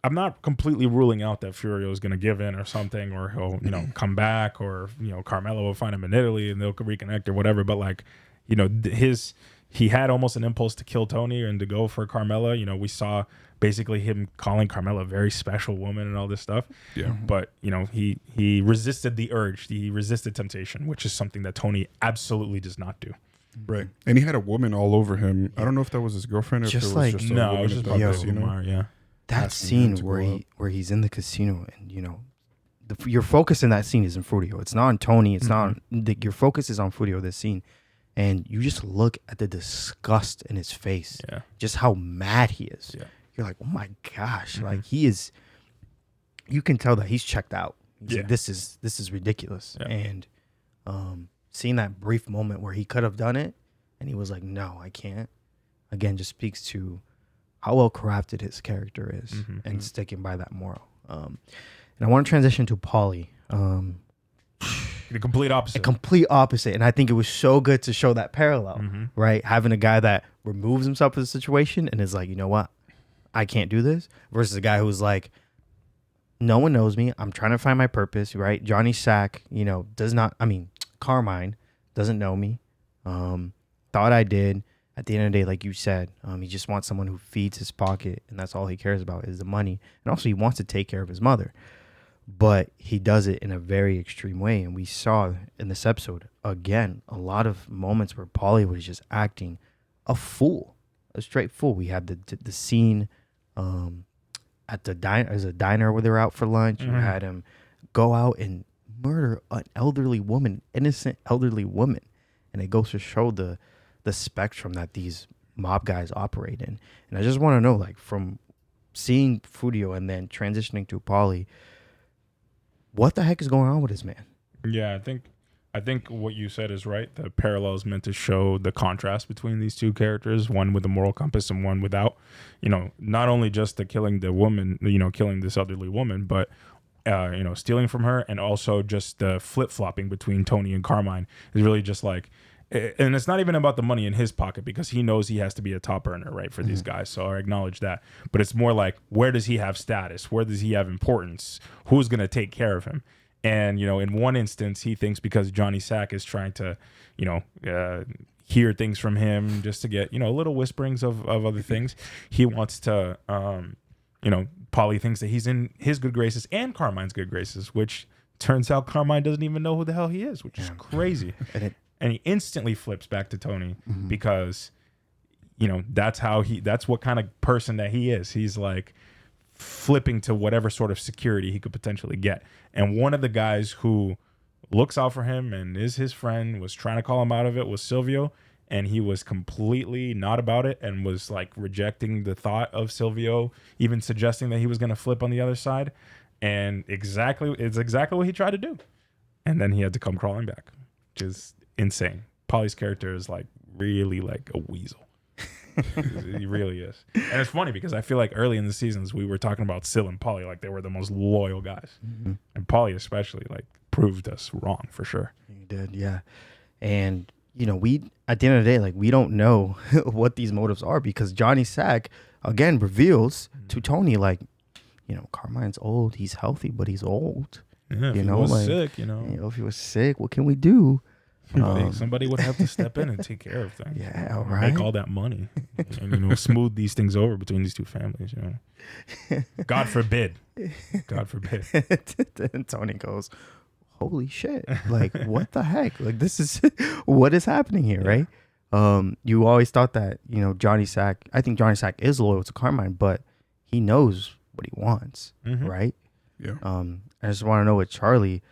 I'm not completely ruling out that Furio is going to give in or something, or he'll, come back, or, Carmela will find him in Italy and they'll reconnect or whatever. But like, he had almost an impulse to kill Tony and to go for Carmela. We saw basically him calling Carmela a very special woman and all this stuff. Yeah. But, he resisted the urge. He resisted temptation, which is something that Tony absolutely does not do. Right. And he had a woman all over him. I don't know if that was his girlfriend or Just if it was like- just a No, woman it was just at about the the casino. Umar, yeah. That Asking scene him to where go where he's in the casino and your focus in that scene is in Furio. It's not on Tony. It's not your focus is on Furio. This scene, and you just look at the disgust in his face. Yeah. Just how mad he is. Yeah. You're like, oh my gosh, like he is. You can tell that he's checked out. He's like, this is ridiculous. Yeah. And seeing that brief moment where he could have done it, and he was like, no, I can't. Again, just speaks to how well crafted his character is and sticking by that moral. And I want to transition to Paulie. The complete opposite. A complete opposite. And I think it was so good to show that parallel, right? Having a guy that removes himself from the situation and is like, you know what? I can't do this. Versus a guy who's like, no one knows me. I'm trying to find my purpose, right? Johnny Sack, Carmine doesn't know me. Thought I did. At the end of the day, like you said, he just wants someone who feeds his pocket, and that's all he cares about is the money. And also, he wants to take care of his mother, but he does it in a very extreme way. And we saw in this episode, again, a lot of moments where Paulie was just acting a fool, a straight fool. We had the scene at the diner where they were out for lunch. You had him go out and murder an elderly woman, innocent elderly woman. And it goes to show the spectrum that these mob guys operate in. And I just want to know, like, from seeing Furio and then transitioning to Paulie, what the heck is going on with this man? Yeah, I think what you said is right. The parallel is meant to show the contrast between these two characters, one with a moral compass and one without. Not only just the killing the woman, killing this elderly woman, but stealing from her, and also just the flip-flopping between Tony and Carmine is really just like. And it's not even about the money in his pocket, because he knows he has to be a top earner, right, for these guys. So I acknowledge that. But it's more like, where does he have status? Where does he have importance? Who's going to take care of him? And, in one instance, he thinks because Johnny Sack is trying to, hear things from him just to get, little whisperings of other things. He wants to, Paulie thinks that he's in his good graces and Carmine's good graces, which turns out Carmine doesn't even know who the hell he is, which is crazy. And he instantly flips back to Tony because, that's what kind of person that he is. He's like flipping to whatever sort of security he could potentially get. And one of the guys who looks out for him and is his friend was trying to call him out of it was Silvio. And he was completely not about it and was like rejecting the thought of Silvio, even suggesting that he was going to flip on the other side. And it's exactly what he tried to do. And then he had to come crawling back, which is insane. Paulie's character is like really like a weasel. He really is. And it's funny because I feel like early in the seasons we were talking about Sil and Paulie like they were the most loyal guys. And Paulie especially like proved us wrong for sure. He did, yeah. And we at the end of the day, like, we don't know what these motives are, because Johnny Sack again reveals to Tony, like, Carmine's old, he's healthy, but he's old. Yeah, if he was sick, if he was sick, what can we do? Somebody would have to step in and take care of things. Yeah, right. Make all that money and smooth these things over between these two families. God forbid. God forbid. And Tony goes, "Holy shit! Like, what the heck? Like, this is what is happening here, right?" You always thought that Johnny Sack. I think Johnny Sack is loyal to Carmine, but he knows what he wants, right? Yeah. I just want to know with Charlie,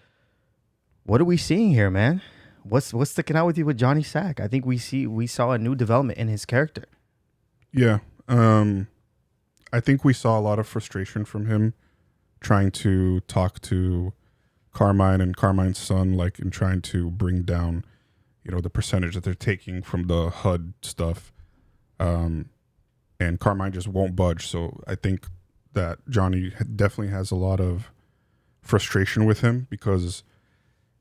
what are we seeing here, man? What's sticking out with you with Johnny Sack? I think we saw a new development in his character. Yeah. I think we saw a lot of frustration from him trying to talk to Carmine and Carmine's son, like in trying to bring down, the percentage that they're taking from the HUD stuff. And Carmine just won't budge. So I think that Johnny definitely has a lot of frustration with him because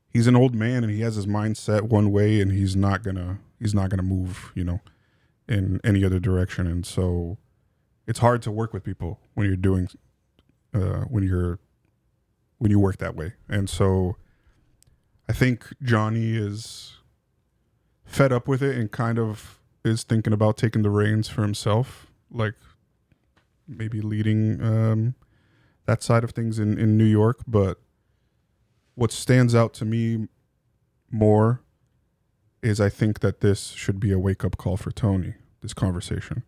he's an old man and he has his mindset one way and he's not gonna move, in any other direction. And so it's hard to work with people when you're doing, when you work that way. And so I think Johnny is fed up with it and kind of is thinking about taking the reins for himself, like maybe leading that side of things in New York. But what stands out to me more is I think that this should be a wake-up call for Tony, this conversation.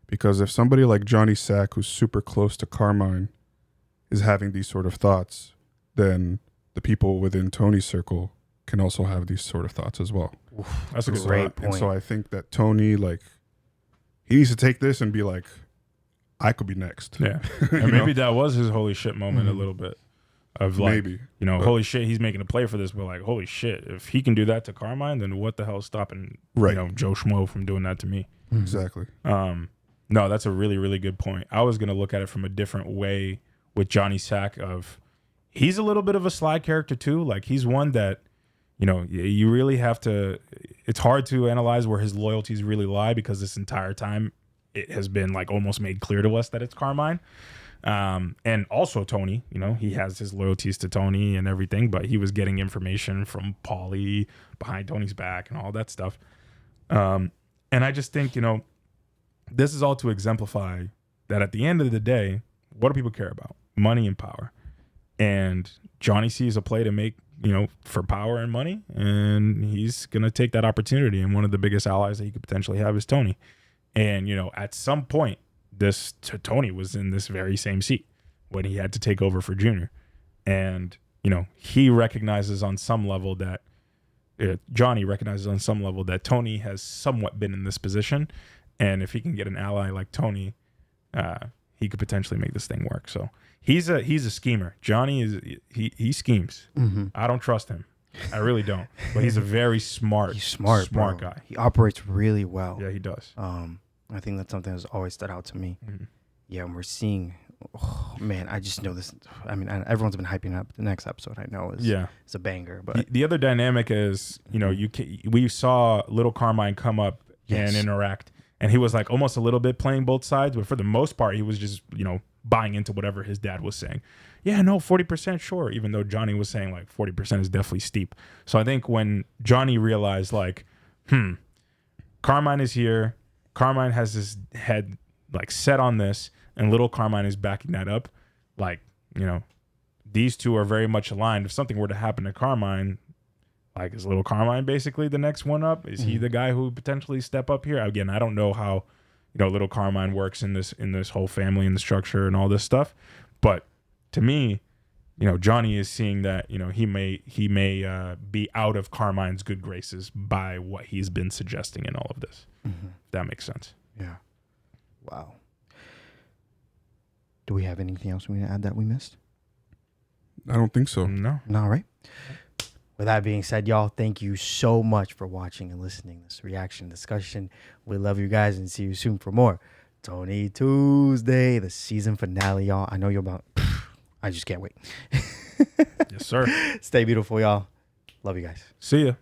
Because if somebody like Johnny Sack, who's super close to Carmine, is having these sort of thoughts, then the people within Tony's circle can also have these sort of thoughts as well. That's a great point. And so I think that Tony, he needs to take this and be like, I could be next. Yeah. And maybe that was his holy shit moment a little bit. Of Maybe. Holy shit, he's making a play for this. But like, holy shit, if he can do that to Carmine, then what the hell is stopping Joe Schmo from doing that to me? Exactly. No, that's a really, really good point. I was going to look at it from a different way with Johnny Sack of he's a little bit of a sly character too. Like he's one that, you really have to, it's hard to analyze where his loyalties really lie because this entire time it has been like almost made clear to us that it's Carmine. And also Tony, he has his loyalties to Tony and everything, but he was getting information from Paulie behind Tony's back and all that stuff. And I just think, this is all to exemplify that at the end of the day, what do people care about? Money and power. And Johnny sees a play to make, for power and money, and he's going to take that opportunity. And one of the biggest allies that he could potentially have is Tony. And, at some point, Tony was in this very same seat when he had to take over for Junior. And, he recognizes on some level that Johnny recognizes on some level that Tony has somewhat been in this position. And if he can get an ally like Tony, he could potentially make this thing work. So he's a schemer. Johnny he schemes. I don't trust him. I really don't. But he's a very smart guy. He operates really well. Yeah, he does. I think that's something that's always stood out to me. Yeah, and we're seeing, I just know this. I mean, everyone's been hyping up the next episode. I know it's a banger. But the other dynamic is, we saw little Carmine come up and interact, and he was like almost a little bit playing both sides, but for the most part, he was just buying into whatever his dad was saying. Yeah, no, 40% sure, even though Johnny was saying like 40% is definitely steep. So I think when Johnny realized like, Carmine is here. Carmine has his head like set on this, and little Carmine is backing that up. Like, these two are very much aligned. If something were to happen to Carmine, like, is little Carmine basically the next one up? Is he the guy who would potentially step up here? Again, I don't know how, little Carmine works in this whole family and the structure and all this stuff. But to me, Johnny is seeing that, he may be out of Carmine's good graces by what he's been suggesting in all of this. If that makes sense. Yeah. Wow. Do we have anything else we want to add that we missed? I don't think so. No. All right. With that being said, y'all, thank you so much for watching and listening to this reaction discussion. We love you guys and see you soon for more Tony Tuesday, the season finale, y'all. I know you're about... I just can't wait. Yes, sir. Stay beautiful, y'all. Love you guys. See ya.